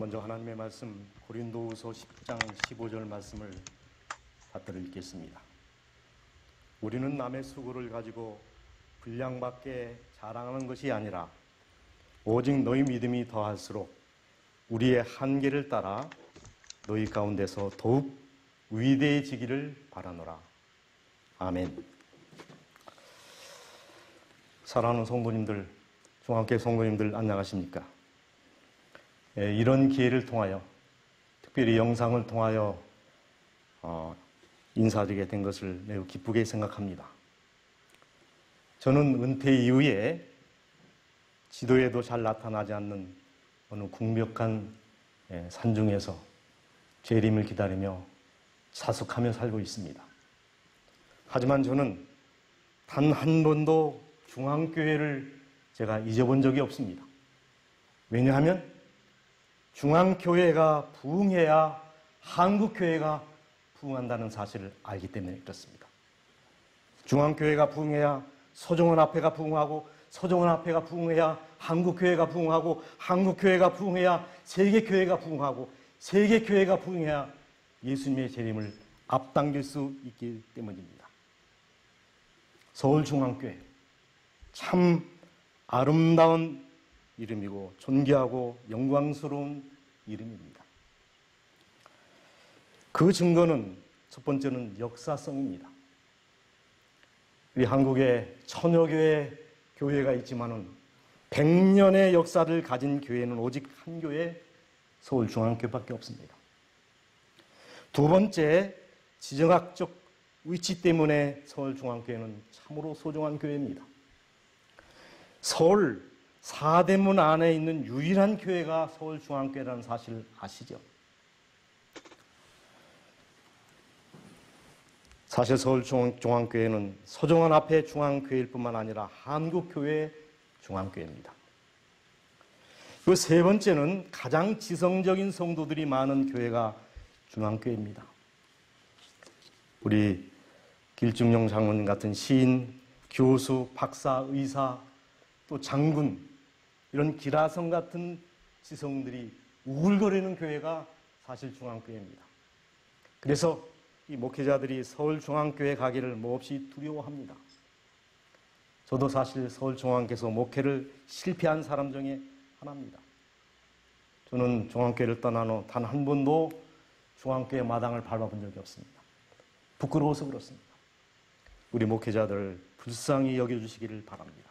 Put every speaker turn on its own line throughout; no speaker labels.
먼저 하나님의 말씀 고린도후서 10장 15절 말씀을 받들어 읽겠습니다. 우리는 남의 수고를 가지고 분량밖에 자랑하는 것이 아니라 오직 너희 믿음이 더할수록 우리의 한계를 따라 너희 가운데서 더욱 위대해지기를 바라노라. 아멘. 사랑하는 성도님들, 중앙교회 성도님들 안녕하십니까? 이런 기회를 통하여, 특별히 영상을 통하여 인사드리게 된 것을 매우 기쁘게 생각합니다. 저는 은퇴 이후에 지도에도 잘 나타나지 않는 어느 궁벽한 산중에서 재림을 기다리며 자숙하며 살고 있습니다. 하지만 저는 단 한 번도 중앙교회를 제가 잊어본 적이 없습니다. 왜냐하면 중앙교회가 부흥해야 한국교회가 부흥한다는 사실을 알기 때문에 그렇습니다. 중앙교회가 부흥해야 서정원 앞에가 부흥하고, 서정원 앞에가 부흥해야 한국교회가 부흥하고, 한국교회가 부흥해야 세계교회가 부흥하고, 세계교회가 부흥해야 예수님의 재림을 앞당길 수 있기 때문입니다. 서울중앙교회, 참 아름다운 이름이고 존귀하고 영광스러운 이름입니다. 그 증거는 첫 번째는 역사성입니다. 우리 한국에 천여 개의 교회가 있지만은 100년의 역사를 가진 교회는 오직 한 교회, 서울중앙교회밖에 없습니다. 두 번째, 지정학적 위치 때문에 서울중앙교회는 참으로 소중한 교회입니다. 서울 사대문 안에 있는 유일한 교회가 서울중앙교회라는 사실 아시죠? 사실 서울중앙교회는 서정원 앞에 중앙교회일 뿐만 아니라 한국교회 중앙교회입니다. 그 세 번째는 가장 지성적인 성도들이 많은 교회가 중앙교회입니다. 우리 길중용 장로님 같은 시인, 교수, 박사, 의사, 또 장군, 이런 기라성 같은 지성들이 우글거리는 교회가 사실 중앙교회입니다. 그래서 이 목회자들이 서울중앙교회 가기를 몹시 두려워합니다. 저도 사실 서울중앙교회에서 목회를 실패한 사람 중에 하나입니다. 저는 중앙교회를 떠난 후 단 한 번도 중앙교회 마당을 밟아본 적이 없습니다. 부끄러워서 그렇습니다. 우리 목회자들 불쌍히 여겨주시기를 바랍니다.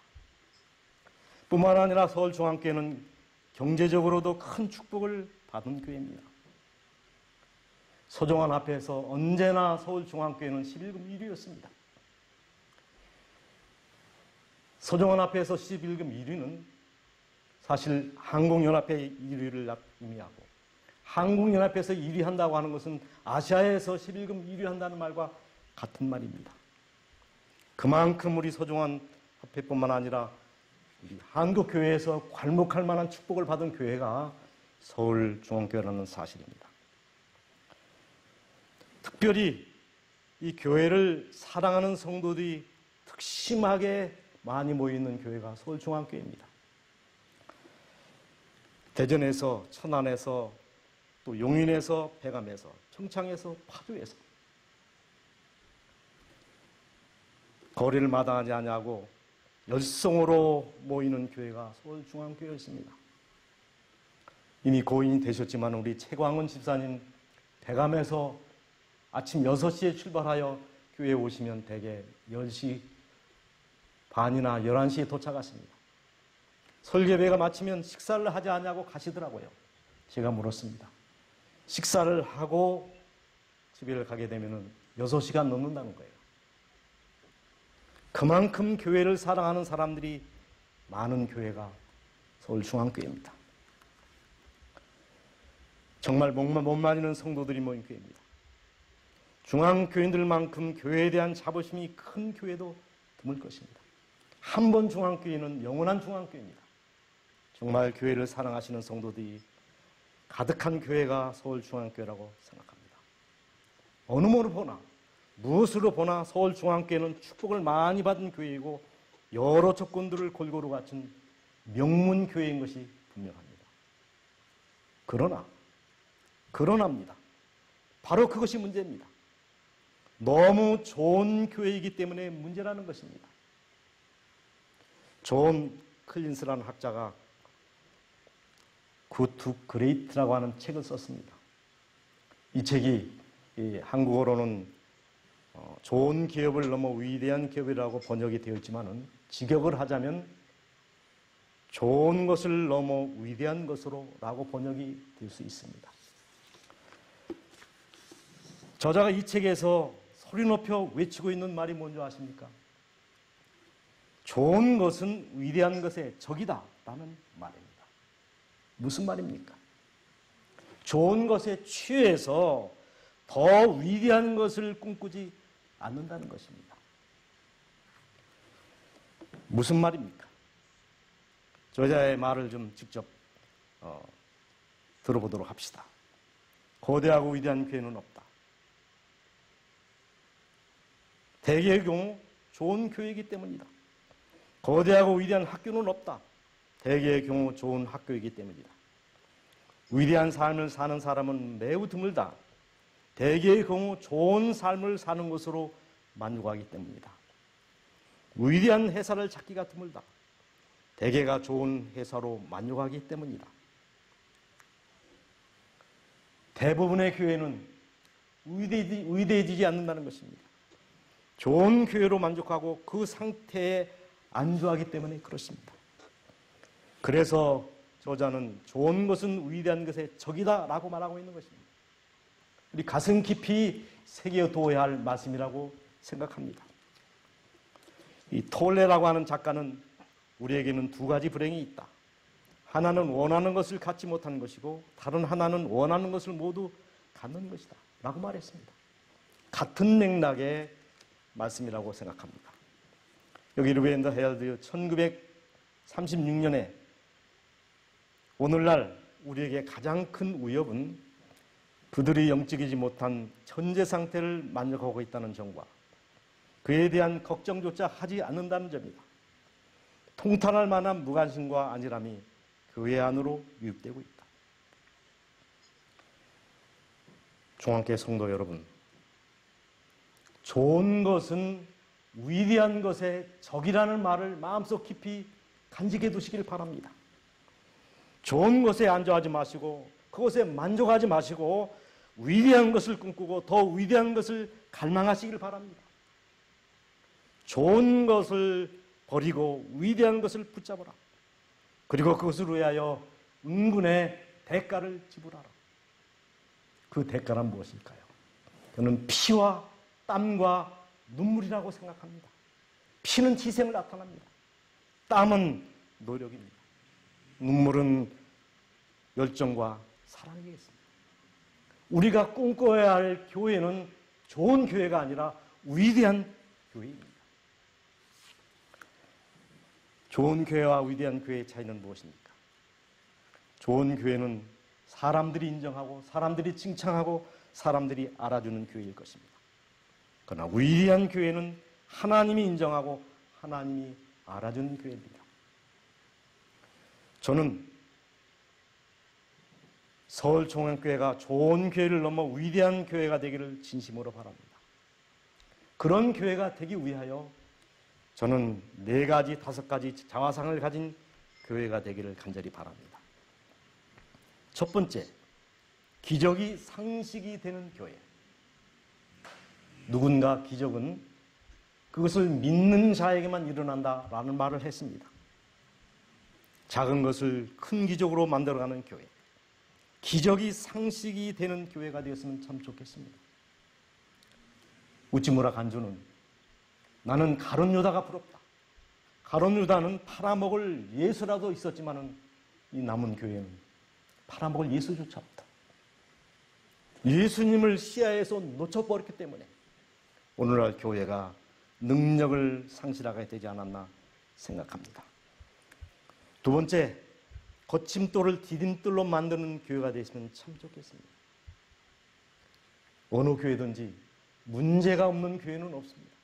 뿐만 아니라 서울중앙교회는 경제적으로도 큰 축복을 받은 교회입니다. 서정원 앞에서 언제나 서울중앙교회는 11금 1위였습니다. 서정원 앞에서 11금 1위는 사실 한국연합회 1위를 의미하고, 한국연합회에서 1위 한다고 하는 것은 아시아에서 11금 1위 한다는 말과 같은 말입니다. 그만큼 우리 서정원 협회뿐만 아니라 우리 한국교회에서 괄목할 만한 축복을 받은 교회가 서울중앙교회라는 사실입니다. 특별히 이 교회를 사랑하는 성도들이 특심하게 많이 모이는 교회가 서울중앙교회입니다. 대전에서, 천안에서, 또 용인에서, 백암에서, 청창에서, 파주에서 거리를 마다하지 않냐고 열성으로 모이는 교회가 서울중앙교회였습니다. 이미 고인이 되셨지만 우리 최광훈 집사님 백암에서 아침 6시에 출발하여 교회에 오시면 대개 10시 반이나 11시에 도착하십니다. 설교회가 마치면 식사를 하지 않냐고 가시더라고요. 제가 물었습니다. 식사를 하고 집에 가게 되면 6시간 넘는다는 거예요. 그만큼 교회를 사랑하는 사람들이 많은 교회가 서울중앙교회입니다. 정말 못 말리는 성도들이 모인 교회입니다. 중앙교인들만큼 교회에 대한 자부심이 큰 교회도 드물 것입니다. 한 번 중앙교회는 영원한 중앙교회입니다. 정말 교회를 사랑하시는 성도들이 가득한 교회가 서울중앙교회라고 생각합니다. 어느 모로 보나, 무엇으로 보나 서울중앙교회는 축복을 많이 받은 교회이고 여러 조건들을 골고루 갖춘 명문교회인 것이 분명합니다. 그러나입니다. 바로 그것이 문제입니다. 너무 좋은 교회이기 때문에 문제라는 것입니다. 존 클린스라는 학자가 Good to Great라고 하는 책을 썼습니다. 이 책이 한국어로는 좋은 기업을 넘어 위대한 기업이라고 번역이 되어 있지만은 직역을 하자면 좋은 것을 넘어 위대한 것으로 라고 번역이 될 수 있습니다. 저자가 이 책에서 소리 높여 외치고 있는 말이 뭔지 아십니까? 좋은 것은 위대한 것의 적이다 라는 말입니다. 무슨 말입니까? 좋은 것에 취해서 더 위대한 것을 꿈꾸지 않는다는 것입니다. 무슨 말입니까? 저자의 말을 좀 직접 들어보도록 합시다. 거대하고 위대한 교회는 없다. 대개의 경우 좋은 교회이기 때문이다. 거대하고 위대한 학교는 없다. 대개의 경우 좋은 학교이기 때문이다. 위대한 삶을 사는 사람은 매우 드물다. 대개의 경우 좋은 삶을 사는 것으로 만족하기 때문이다. 위대한 회사를 찾기가 드물다. 대개가 좋은 회사로 만족하기 때문이다. 대부분의 교회는 위대해지지 않는다는 것입니다. 좋은 교회로 만족하고 그 상태에 안주하기 때문에 그렇습니다. 그래서 저자는 좋은 것은 위대한 것의 적이다 라고 말하고 있는 것입니다. 우리 가슴 깊이 새겨두어야 할 말씀이라고 생각합니다. 이 톨레라고 하는 작가는 우리에게는 두 가지 불행이 있다. 하나는 원하는 것을 갖지 못하는 것이고 다른 하나는 원하는 것을 모두 갖는 것이다 라고 말했습니다. 같은 맥락의 말씀이라고 생각합니다. 여기 리베인더 헤럴드 1936년에 오늘날 우리에게 가장 큰 위협은 그들이 영적이지 못한 현재 상태를 만족하고 있다는 점과 그에 대한 걱정조차 하지 않는다는 점이다. 통탄할 만한 무관심과 안일함이 교회 안으로 유입되고 있다. 중앙교회 성도 여러분, 좋은 것은 위대한 것의 적이라는 말을 마음속 깊이 간직해 두시길 바랍니다. 좋은 것에 안주하지 마시고 그것에 만족하지 마시고 위대한 것을 꿈꾸고 더 위대한 것을 갈망하시길 바랍니다. 좋은 것을 버리고 위대한 것을 붙잡아라. 그리고 그것을 위하여 은근의 대가를 지불하라. 그 대가란 무엇일까요? 저는 피와 땀과 눈물이라고 생각합니다. 피는 희생을 나타납니다. 땀은 노력입니다. 눈물은 열정과 사랑이겠습니다. 우리가 꿈꿔야 할 교회는 좋은 교회가 아니라 위대한 교회입니다. 좋은 교회와 위대한 교회의 차이는 무엇입니까? 좋은 교회는 사람들이 인정하고 사람들이 칭찬하고 사람들이 알아주는 교회일 것입니다. 그러나 위대한 교회는 하나님이 인정하고 하나님이 알아주는 교회입니다. 저는 서울종합교회가 좋은 교회를 넘어 위대한 교회가 되기를 진심으로 바랍니다. 그런 교회가 되기 위하여 저는 4가지, 5가지 자화상을 가진 교회가 되기를 간절히 바랍니다. 첫 번째, 기적이 상식이 되는 교회. 누군가 기적은 그것을 믿는 자에게만 일어난다라는 말을 했습니다. 작은 것을 큰 기적으로 만들어가는 교회. 기적이 상식이 되는 교회가 되었으면 참 좋겠습니다. 우찌무라 간주는 나는 가룟 유다가 부럽다. 가룟 유다는 팔아먹을 예수라도 있었지만은 이 남은 교회는 팔아먹을 예수조차 없다. 예수님을 시야에서 놓쳐버렸기 때문에 오늘날 교회가 능력을 상실하게 되지 않았나 생각합니다. 두 번째, 거침돌을 디딤돌로 만드는 교회가 되시면 참 좋겠습니다. 어느 교회든지 문제가 없는 교회는 없습니다.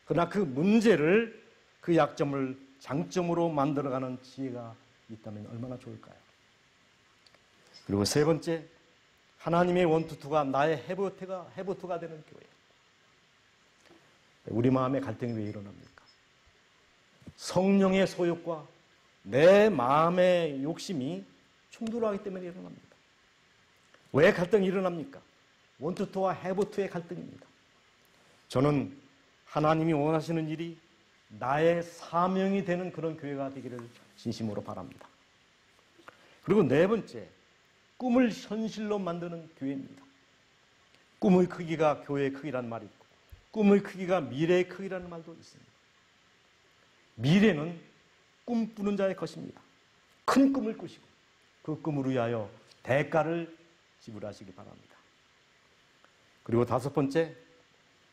그러나 그 문제를, 그 약점을 장점으로 만들어가는 지혜가 있다면 얼마나 좋을까요? 그리고 세 번째, 하나님의 원투투가 나의 해보투가 되는 교회. 우리 마음의 갈등이 왜 일어납니까? 성령의 소욕과 내 마음의 욕심이 충돌하기 때문에 일어납니다. 왜 갈등이 일어납니까? 원투투와 해보투의 갈등입니다. 저는 하나님이 원하시는 일이 나의 사명이 되는 그런 교회가 되기를 진심으로 바랍니다. 그리고 네 번째, 꿈을 현실로 만드는 교회입니다. 꿈의 크기가 교회의 크기라는 말이 있고, 꿈의 크기가 미래의 크기라는 말도 있습니다. 미래는 꿈꾸는 자의 것입니다. 큰 꿈을 꾸시고 그 꿈을 위하여 대가를 지불하시기 바랍니다. 그리고 다섯 번째,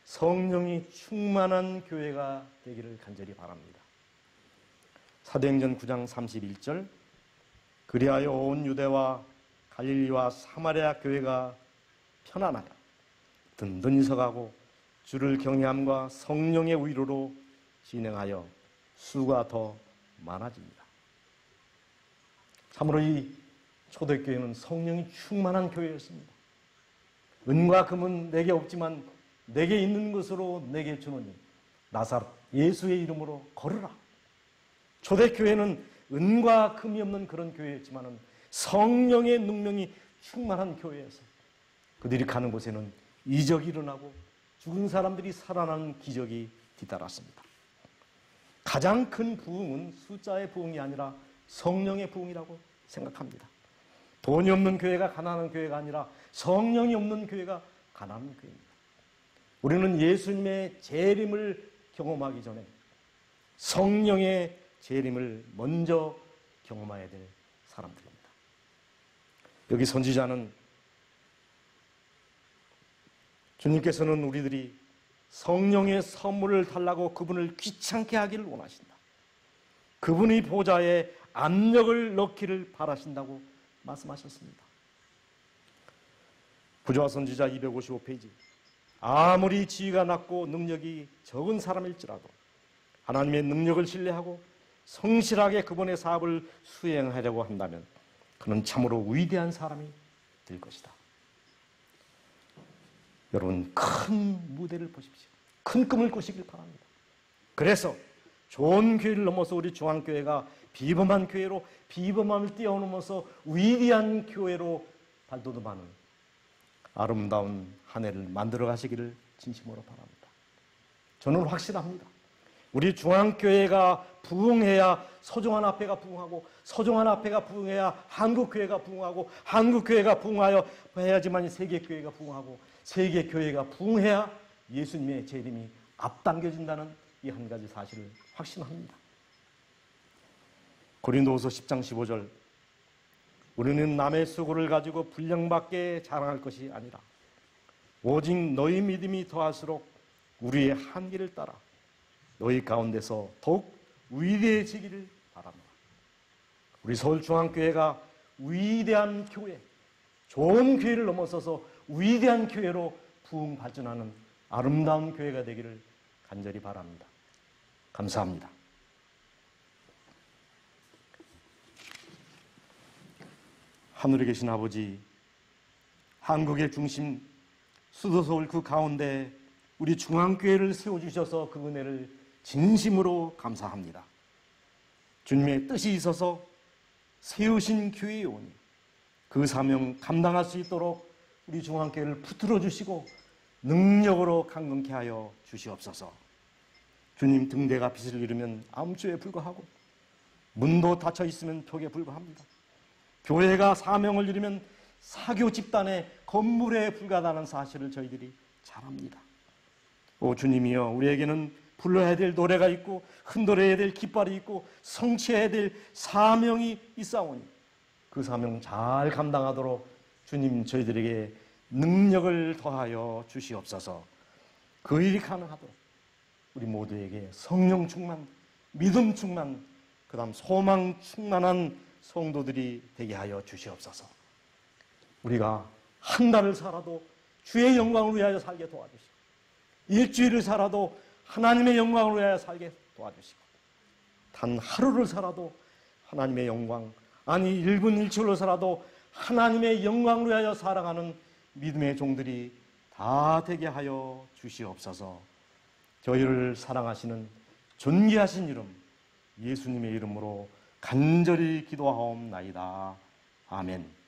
성령이 충만한 교회가 되기를 간절히 바랍니다. 사도행전 9장 31절, 그리하여 온 유대와 갈릴리와 사마리아 교회가 편안하여 든든히 서가고 주를 경외함과 성령의 위로로 진행하여 수가 더 많아집니다. 참으로 이 초대교회는 성령이 충만한 교회였습니다. 은과 금은 내게 없지만 내게 있는 것으로 내게 주노니 나사렛 예수의 이름으로 걸으라. 초대교회는 은과 금이 없는 그런 교회였지만 성령의 능력이 충만한 교회에서 그들이 가는 곳에는 이적이 일어나고 죽은 사람들이 살아나는 기적이 뒤따랐습니다. 가장 큰 부흥은 숫자의 부흥이 아니라 성령의 부흥이라고 생각합니다. 돈이 없는 교회가 가난한 교회가 아니라 성령이 없는 교회가 가난한 교회입니다. 우리는 예수님의 재림을 경험하기 전에 성령의 재림을 먼저 경험해야 될 사람들입니다. 여기 선지자는 주님께서는 우리들이 성령의 선물을 달라고 그분을 귀찮게 하기를 원하신다. 그분의 보좌에 압력을 넣기를 바라신다고 말씀하셨습니다. 부조화 선지자 255페이지. 아무리 지위가 낮고 능력이 적은 사람일지라도 하나님의 능력을 신뢰하고 성실하게 그분의 사업을 수행하려고 한다면 그는 참으로 위대한 사람이 될 것이다. 여러분, 큰 무대를 보십시오. 큰 꿈을 꾸시길 바랍니다. 그래서 좋은 교회를 넘어서 우리 중앙교회가 비범한 교회로 비범함을 뛰어넘어서 위대한 교회로 발돋움하는 아름다운 한 해를 만들어 가시기를 진심으로 바랍니다. 저는 확신합니다. 우리 중앙교회가 부흥해야 서정환 앞에가 부흥하고 서정환 앞에가 부흥해야 한국교회가 부흥하고 한국교회가 부흥하여 해야지만 세계교회가 부흥하고 세계교회가 부흥해야 예수님의 재림이 앞당겨진다는 이 한 가지 사실을 확신합니다. 고린도후서 10장 15절, 우리는 남의 수고를 가지고 분량받게 자랑할 것이 아니라 오직 너희 믿음이 더할수록 우리의 한계를 따라 너희 가운데서 더욱 위대해지기를 바랍니다. 우리 서울중앙교회가 위대한 교회, 좋은 교회를 넘어서서 위대한 교회로 부흥 발전하는 아름다운 교회가 되기를 간절히 바랍니다. 감사합니다. 하늘에 계신 아버지, 한국의 중심 수도서울 그 가운데 우리 중앙교회를 세워주셔서 그 은혜를 진심으로 감사합니다. 주님의 뜻이 있어서 세우신 교회에 오니 그 사명 감당할 수 있도록 우리 중앙교회를 붙들어 주시고 능력으로 강건케 하여 주시옵소서. 주님, 등대가 빛을 잃으면 암초에 불과하고 문도 닫혀 있으면 벽에 불과합니다. 교회가 사명을 이루면 사교 집단의 건물에 불과하다는 사실을 저희들이 잘 압니다. 오 주님이여, 우리에게는 불러야 될 노래가 있고 흔들어야 될 깃발이 있고 성취해야 될 사명이 있사오니 그 사명 잘 감당하도록 주님 저희들에게 능력을 더하여 주시옵소서. 그 일이 가능하도록 우리 모두에게 성령 충만, 믿음 충만, 그 다음 소망 충만한 성도들이 되게 하여 주시옵소서. 우리가 한 달을 살아도 주의 영광을 위하여 살게 도와주시고 일주일을 살아도 하나님의 영광을 위하여 살게 도와주시고 단 하루를 살아도 하나님의 영광, 아니 1분 1초를 살아도 하나님의 영광을 위하여 살아가는 믿음의 종들이 다 되게 하여 주시옵소서. 저희를 사랑하시는 존귀하신 이름 예수님의 이름으로 간절히 기도하옵나이다. 아멘.